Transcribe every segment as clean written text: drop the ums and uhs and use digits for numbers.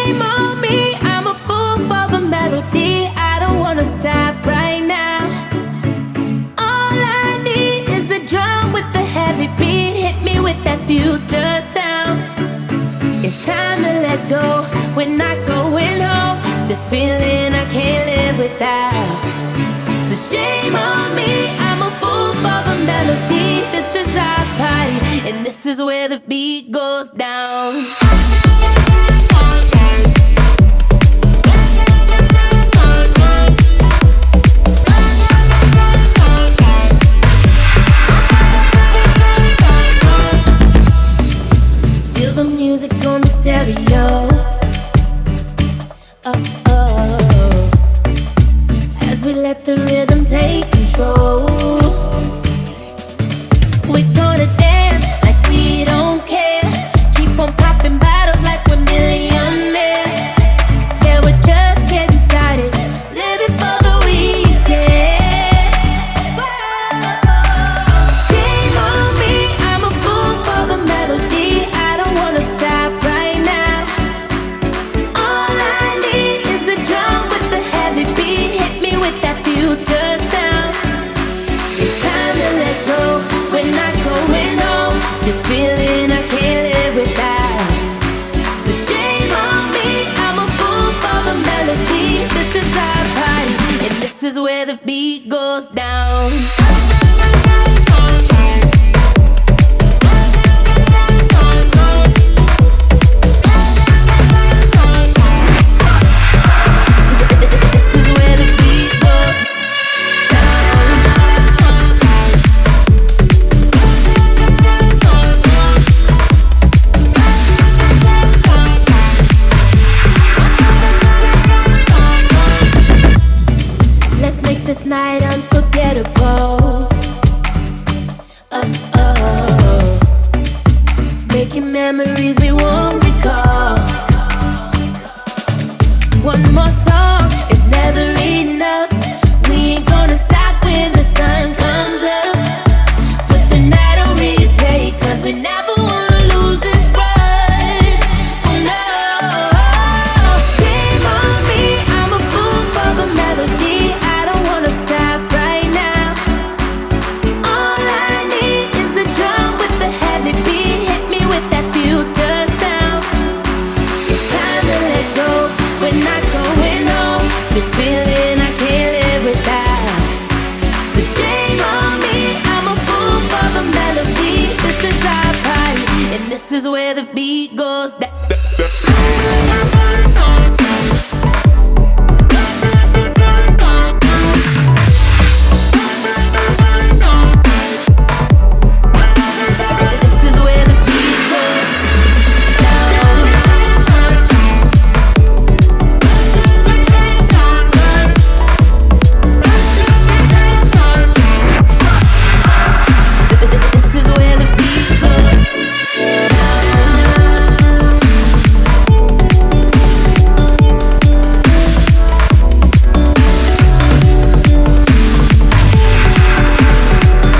shame on me, I'm a fool for the melody. I don't wanna stop right now. All I need is a drum with a heavy beat. Hit me with that future sound. It's time to let go, we're not going home. This feeling I can't live without. So shame on me, I'm a fool for the melody. This is our party, and this is where the beat goes down. Feel the music on the stereo. Oh, oh. As we let the rhythm take control. We're gonna dance like we don't care. Keep on popping bottles like we're millionaires. Yeah, we're just getting started, living for the weekend. Shame on me, I'm a fool for the melody. I don't wanna stop right now. All I need is a drum with a heavy beat. Hit me with that future sound. It's time to let go, we're not going home. This feeling I can't live without. So shame on me, I'm a fool for the melody. This is our party, and this is where the beat goes down. This is where the beat goes Let's make this night unforgettable. Oh, oh. Making memories we won't recall. One more song is never enough. We ain't gonna stop when the sun comes up. Put the night on replay, 'cause we never wanna lose this rush. Oh no. Shame on me, I'm a fool for the melody. I don't wanna stop right now. All I need is a drum with a heavy beat. Hit me with that future sound. It's time to let go, we're not going home. This feeling I can't live without. So shame on me, I'm a fool for the melody. This is our party, and this is where the beat goes down. This is where the beat goes down. This is where the beat goes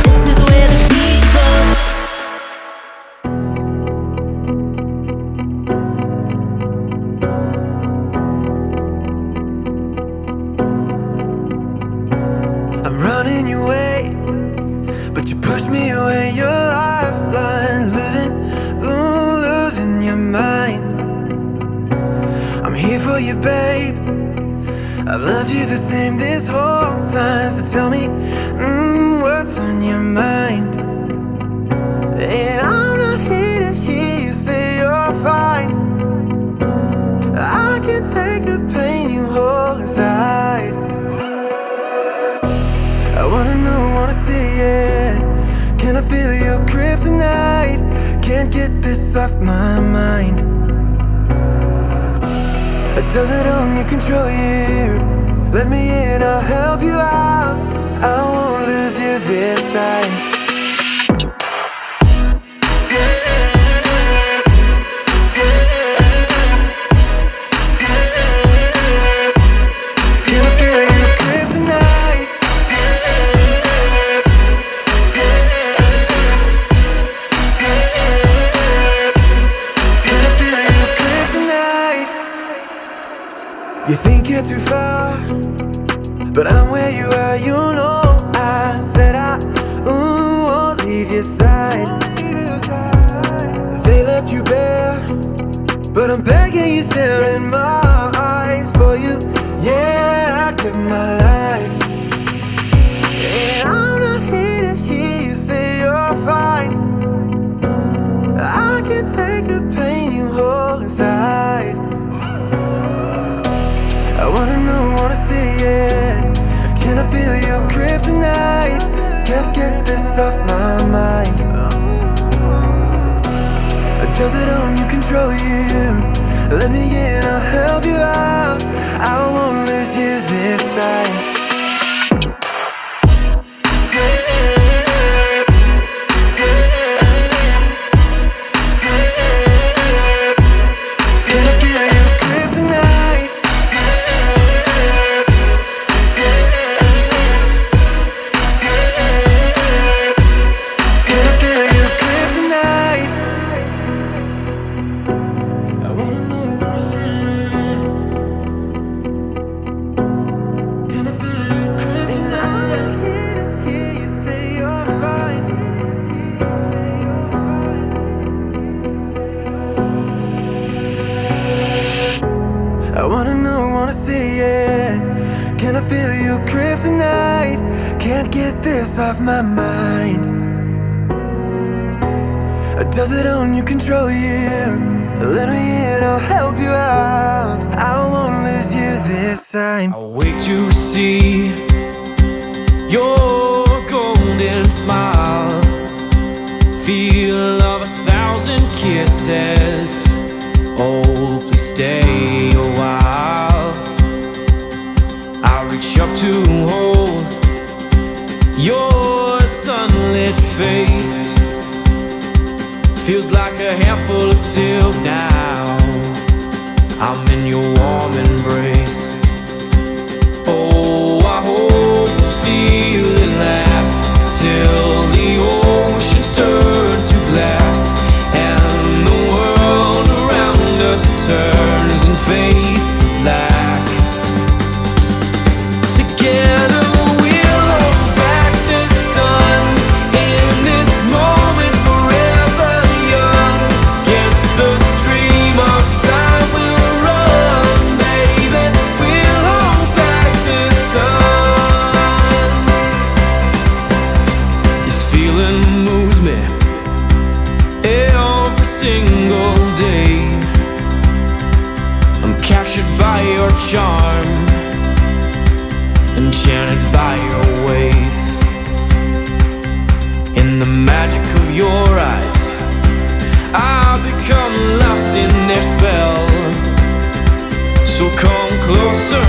This is where the beat goes. I'm running your way, but you push me away. Your lifeline, losing your mind. I'm here for you, babe. I've loved you the same this whole time. So tell me, what's on your mind? And I'm not here to hear you say you're fine. I can take the pain you hold inside. I wanna know, wanna see it. Can I feel your kryptonite? Can't get this off my mind. Does it only control you? Let me in, I'll help you out. I won't lose you this time. Can I feel your kryptonite? Can I feel your kryptonite? You think you're too far, but I'm where you are, you know. I said I won't leave your side. They left you bare, but I'm begging you, stare in my eyes for you. Yeah, I'd give my life. And I'm not here to hear you say you're fine. I can take the pain you hold inside. I wanna know, wanna see it. Can I feel your kryptonite? Can't get this off my mind. Does it only control you? Let me in, I'll help you out. I won't lose you this time. Can I feel your kryptonite? Can I feel your kryptonite? I wanna know, wanna see. Can I feel your kryptonite? And I'm here to hear you say you're fine. I wanna know, wanna see it. Can I feel your kryptonite? Can't get this off my mind. Does it own you, control you? Let me in, I'll help you out. I won't lose you this time. I wait to see your golden smile, feel of 1,000 kisses. Oh, please stay a while. I reach up to hold your sunlit face. Feels like a handful of silk now. I'm in your warm embrace. Oh, I hope this feeling lasts till the oceans turn to glass and the world around us turns and fades to black. Together we'll hold back the sun in this moment, forever young. Against the stream of time we'll run, baby. We'll hold back the sun. This feeling moves me every single day. I'm captured by your charm, enchanted by your ways. In the magic of your eyes, I've become lost in their spell. So come closer,